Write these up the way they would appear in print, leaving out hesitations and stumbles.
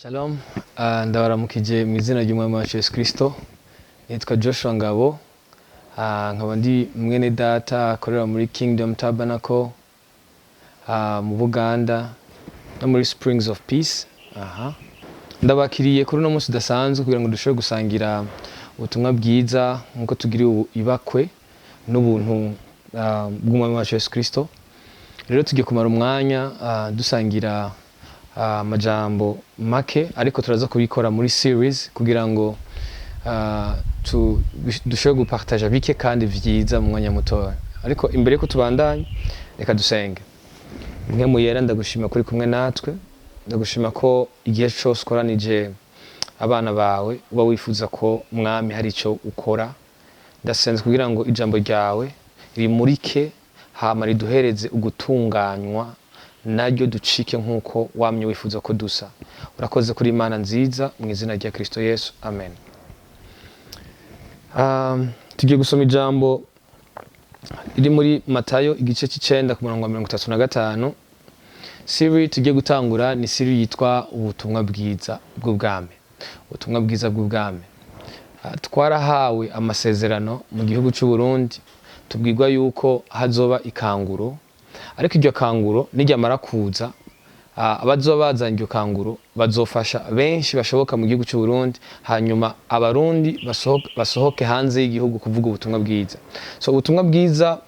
Shalom, ndabaramukije mu izina ry'Umwami wacu Yesu Kristo. Nitwa Joshua Ngabo, nkaba ndi mwene data akorera muri Kingdom Tabernacle mu Buganda no muri Springs of Peace. Ndabakiriye kuri uno munsi udasanzwe kugira ngo dushobore gusangira ubutumwa bwiza nkuko tugira ibakwe n'ubuntu bw'Umwami wacu Yesu Kristo. Rero tugiye kumara umwanya dusangira amajambo make, ariko turaza kubikora muri series kugira ngo dushobore gupartager bike kandi vyiza mu mwanya muto. Ariko imbere ko tubandanye, reka dusenge. Mwe muyera, ndagushima kuri kumwe natwe, ndagushima ko igihe cyose ukoranije abana bawe uba wifuza ko mwami hari ico ukora. Ndasenze kugira ngo ijambo ryawe rimurike hama riduhereze ugutunganywa naryo ducike nkuko wamye wifuza ko dusa. Urakoze kuri Imana nziza mu izina rya Kristo Yesu, amen. Tugiye gusoma ijambo riri muri Matayo igice c'9 ku murongo wa 35. Siri tugiye gutangura ni siri yitwa ubutumwa bwiza bw'ubwami. Ubutumwa bwiza bw'ubwami. Twarahawe amasezerano mu gihugu cy'u Burundi, tubwirwa yuko hazoba ikanguro, ariko iryo kanguro nijyamara kuza abazoba bazanye iryo kanguro bazofasha benshi bashoboka mu gihugu cy'u Burundi, hanyuma abarundi basohoke hanze y'igihugu kuvuga ubutumwa bwiza. So ubutumwa bwiza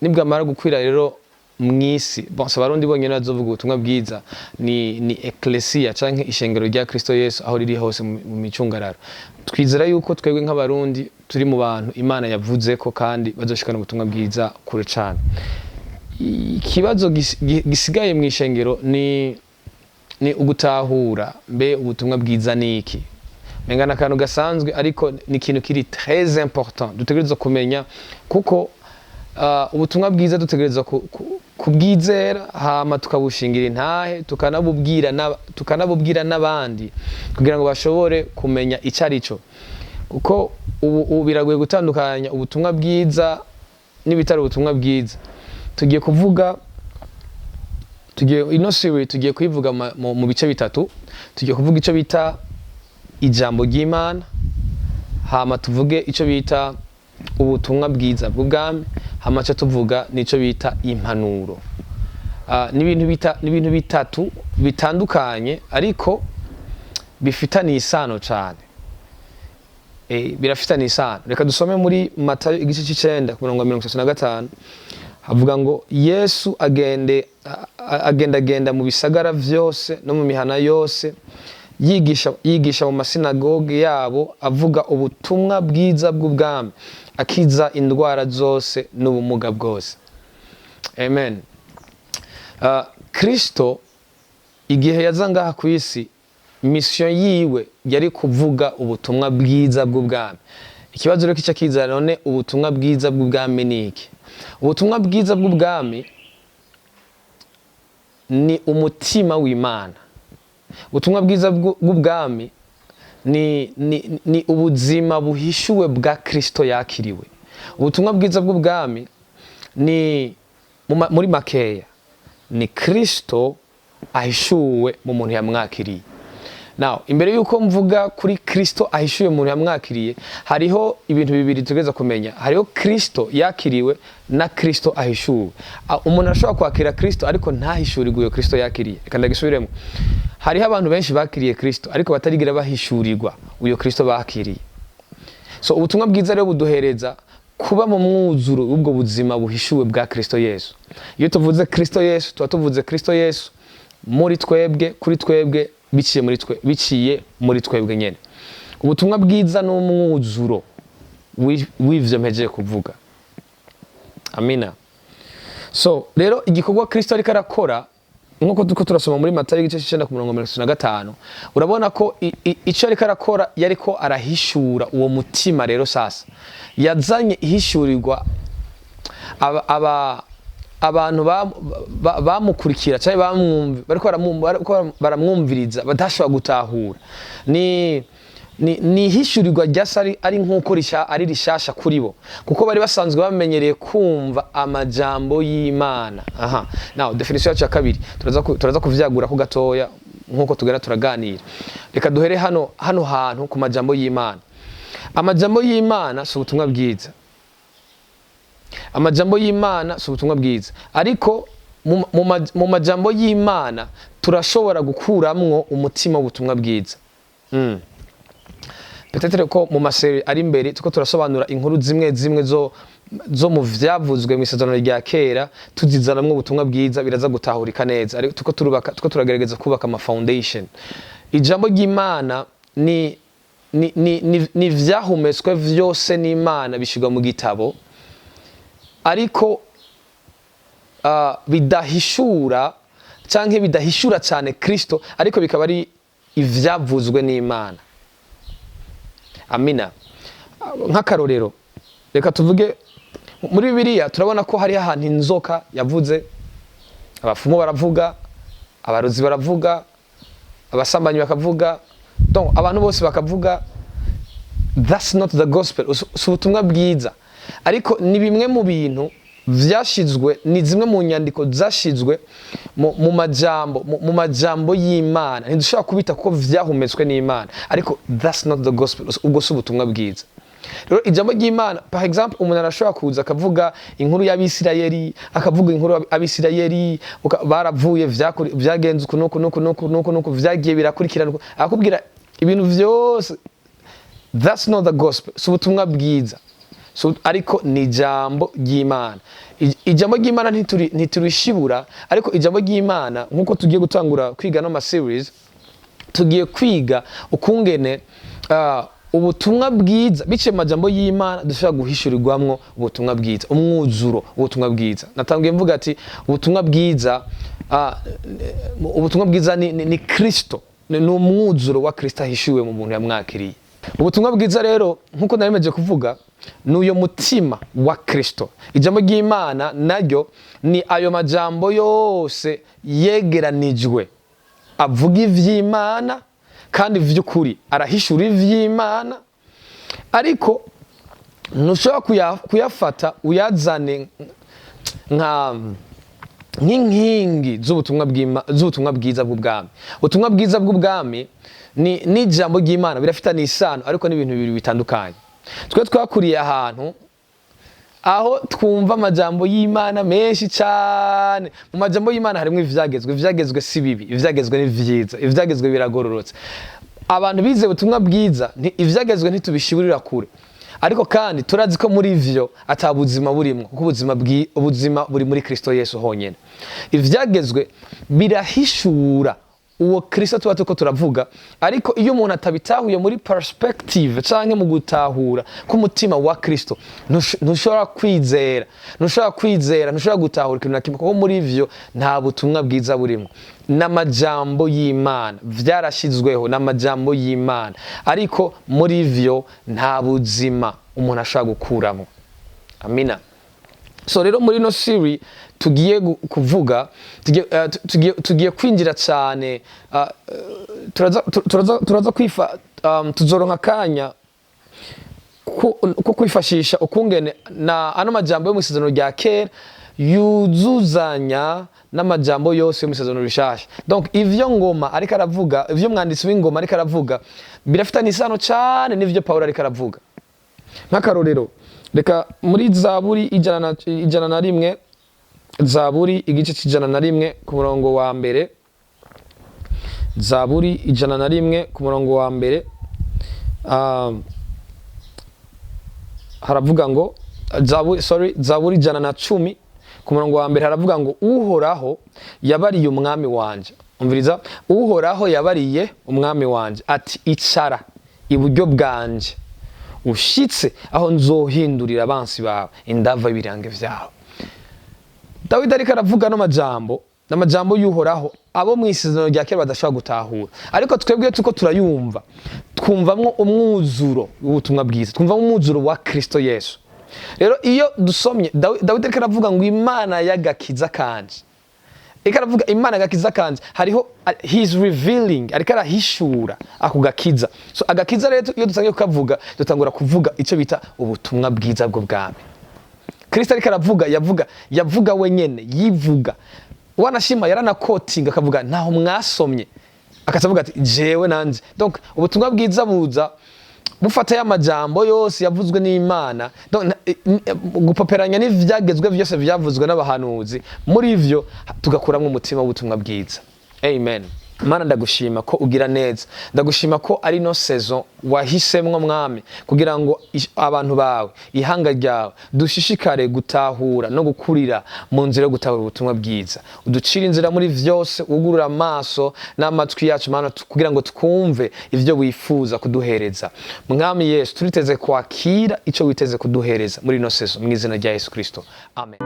nibwamara gukwira rero mwisi, abarundi bonyene bazovuga ubutumwa bwiza ni ecclesia canke ishengero rya Kristo Yesu aho riri hose mu micungararo. Twizera yuko twebwe nk'abarundi turi mu bantu Imana yavuze ko kandi bazoshikana ubutumwa bwiza kure cane. Ikibazo gisigaye mu ishengero ni ugutahura mbe ubutumwa bwiza niki. Mengana kantu gasanzwe, ariko ni ikintu kiri très important dutegerezwa kumenya, kuko ubutumwa bwiza dutegerezwa kubwizera hama tukabushingira intahe, tukanabubwira n'abandi kugira ngo bashobore kumenya icarico, kuko ubu biragoye gutandukanya ubutumwa bwiza n'ibitari ubutumwa bwiza. Tugiye kuvuga, ino series tugiye kuyivuga mu bice bitatu. Tugiye kuvuga ico bita ijambo ry'Imana, hama tuvuge ico bita ubutumwa bwiza bw'ubwami, hama cyo tuvuga nico bita impanuro. Ni ibintu bitatu bitandukanye ariko bifitaniye isano cyane. Birafitaniye isano. Reka dusome muri Matayo igice c'9 ku murongo wa 35. Havuga ngo Yesu agendagenda mu bisagara vyose no mu mihana yose, yigisha mu masinagoge yabo, avuga ubutumwa bwiza bw'ubwami, akiza indwara zose n'ubumuga bwose. Amen. Kristo igihe yaza ngaha ku isi, mission yiwe yari kuvuga ubutumwa bwiza bw'ubwami. Ikibazo rero kica kiza none ubutumwa bwiza bw'ubwami ni iki? Ubutumwa bwiza bw'ubwami ni umutima w'Imana. Ubutumwa bwiza bw'ubwami ni ubuzima buhishuwe bwa Kristo yakiriwe. Ubutumwa bwiza bw'ubwami ni muri makeya ni Kristo ahishuwe mu muntu yamwakiriye. Now, imbere yuko mvuga kuri Kristo ahishuye mu muntu yamwakiriye, hariho ibintu bibiri tugeza kumenya. Hariho Kristo yakiriwe na Kristo ahishuwe. Umuntu ashobora kwakira Kristo ariko ntahishurirwe uyo Kristo yakiriye. Reka ndagisubiremo. Hariho abantu benshi bakiriye Kristo ariko batarigira bahishurirwa uyo Kristo bakiriye. So ubutumwa bwiza rero buduhereza kuba mu mwuzuro ubwo buzima buhishuwe bwa Kristo Yesu. Iyo tuvuze Kristo Yesu, tuba tuvuze Kristo Yesu muri twebwe, kuri twebwe, biciye muri twebwe nyene. Ubutumwa bwiza no mwuzuro w'ivyo mpejeje kuvuga. Amina. So rero igikorwa Kristo ariko arakora, nkuko duko turasoma muri Matayo igice c'9 ku murongo wa 35, urabona ko ico ariko arakora yariko arahishura uwo mutima. Rero sasa yazanye ihishurirwa abantu bamukurikira cyane bariko baramwumviriza badashobora gutahura. Ni hishurirwa ryasari ari nkuko ari rishasha kuri bo, kuko bari basanzwe bamenyereye kumva amajambo y'Imana. Now definition yacu ya kabiri turaza kuvyagura ko gatoya nkuko tugera turaganira. Reka duhere hano hantu ku majambo y'Imana. Amajambo y'Imana si ubutumwa bwiza. Amajambo y'Imana si ubutumwa bwiza, ariko mu majambo y'Imana turashobora gukuramwo umutima w'ubutumwa bwiza. Peut-être ko mu maseri ari imbere tuko turasobanura inkuru zimwe zo mu vyavuzwe mu isezerano rya kera, tuzizanamwo ubutumwa bwiza, biraza gutahurika neza. Ariko tuko turagerageza kubaka ama foundation. Ijambo ry'Imana ni vyahumetswe vyose n'Imana bishirwa mu gitabo, ariko bidahishura canke bidahishura cyane Kristo, ariko bikaba ari ivyavuzwe n'Imana. Amina. Nk'akarorero, reka tuvuge muri Bibiliya turabona ko hari ahantu inzoka yavuze, abafumu baravuga, abarozi baravuga, abasambanyi bakavuga, donc abantu bose bakavuga. That's not the gospel. Ubutumwa bwiza. Ariko ni bimwe mu bintu vyashizwe, ni zimwe mu nyandiko zashizwe mu majambo y'Imana. Ntidushobora kubita ko vyahumetswe n'Imana, ariko that's not the gospel. Ubwo si ubutumwa bwiza. Rero ijambo ry'Imana, par exemple, umuntu arashobora kuza akavuga inkuru y'Abisirayeli, akavuga inkuru y'Abisirayeli baravuye vyagenze nuko vyagiye birakurikirana, akubwira ibintu vyose. That's not the gospel. Si ubutumwa bwiza. Ariko ni ijambo ry'Imana. Ijambo ry'Imana ntiturishibura, ariko ijambo ry'Imana nkuko tugiye gutangura kwiga no ma series, tugiye kwiga ukungene ubutumwa bwiza bice majambo y'Imana dushobora guhishurirwamwo ubutumwa bwiza, umwuzuro ubutumwa bwiza. Natangiye mvuga ati ubutumwa bwiza ni Kristo, ni umwuzuro wa Kristo ahishuwe mu muntu yamwakiriye. Ubutumwa bwiza rero nkuko naremeje kuvuga n'uyo mutima wa Kristo. Ijambo ry'Imana naryo ni ayo majambo yose yegeranijwe avuga ivy'Imana kandi vy'ukuri, arahishura ivy'Imana, ariko ntushobora kuyafata uyazane nk'inkingi z'ubutumwa bwiza bw'ubwami. Ubutumwa bwiza bw'ubwami ni ijambo ry'Imana, birafitanye isano, ariko n'ibintu bibiri bitandukanye. Twe twakuriye ahantu aho twumva amajambo y'Imana menshi cyane. Mu majambo y'Imana harimo ivyagezwe si bibi, ivyagezwe ni vyiza, ivyagezwe biragororotse. Abantu bize ubutumwa bwiza, ivyagezwe ntitubishiburira kure, ariko kandi turazi ko muri ivyo atabuzima burimo, kuko ubuzima buri muri Kristo Yesu honyene. Ivyagezwe birahishura uwo Kristo tuba tuko turavuga, ariko iyo umuntu atabitahuye muri perspective canke mu gutahura k'umutima wa Kristo, ntushobora kwizera, ntushobora gutahura ikintu na kimwe, kuko muri ivyo nta butumwa bwiza burimo. N'amajambo y'Imana vyarashizweho, n'amajambo y'Imana, ariko muri ivyo nta buzima umuntu ashobora gukuramo. Amina. So rero muri no series tugiye kuvuga, tugiye kwinjira cyane, turaza tuzoronka kanya ko kwifashisha ukungene na ano majambo yo mu isezerano rya kera yuzuzanya n'amajambo yose yo mu isezerano rishasha. Donc ivyo ngoma ariko aravuga, ivyo mwanditsi w'ingoma ariko aravuga, birafitanye isano cyane n'ivyo Paulo ariko aravuga. Nk'akarorero, reka muri Zaburi ijana na rimwe, Zaburi igice c'ijana na rimwe ku murongo wa mbere, Zaburi ijana na rimwe ku murongo wa mbere, haravuga ngo Zaburi ijana na cumi ku murongo wa mbere haravuga ngo Uhoraho yabariye umwami wanje. Umviriza, Uhoraho yabariye umwami wanje ati icara iburyo bwanje ushitse aho nzohindurira abansi bawe indava ibirange vyawe. Dawidi ariko aravuga n'amajambo y'Uhoraho abo mu isezerano rya kera badashobora gutahura, ariko twebwe tuko turayumva, twumvamwo umwuzuro w'ubutumwa bwiza, twumvamwo umwuzuro wa Kristo Yesu. Rero iyo dusomye Dawidi ariko aravuga ngo Imana y'agakiza kanje, aravuga Imana y'agakiza kanje, hariho he's revealing, ariko arahishura ako gakiza. So agakiza rero iyo dusangiye kukavuga, dutangura kuvuga icyo bita ubutumwa bwiza bw'ubwami. Kristo ariko aravuga, yavuga wenyene, yivuga. Wanashima yaranakotinga akavuga ntaho mwasomye akavuga ati jewe nanje. Donc ubutumwa bwiza buza bufata y'amajambo yose yavuzwe n'Imana, gupoperanya n'ivyagezwe vyose vyavuzwe n'abahanuzi, muri ivyo tugakuramwo umutima w'ubutumwa bwiza. Amen. Mana ndagushima ko ugira neza, ndagushima ko ari no saison wahisemwo mwami kugira ngo abantu bawe ihanga ryawe dushishikare gutahura no gukurira mu nzira yo gutahura ubutumwa bwiza. Uducira inzira muri vyose, ugurura amaso n'amatwi yacu Mana kugira ngo twumve ivyo wifuza kuduhereza. Mwami Yesu turiteze kwakira ico witeze kuduhereza muri no saison mu izina rya Yesu Kristo. Amen.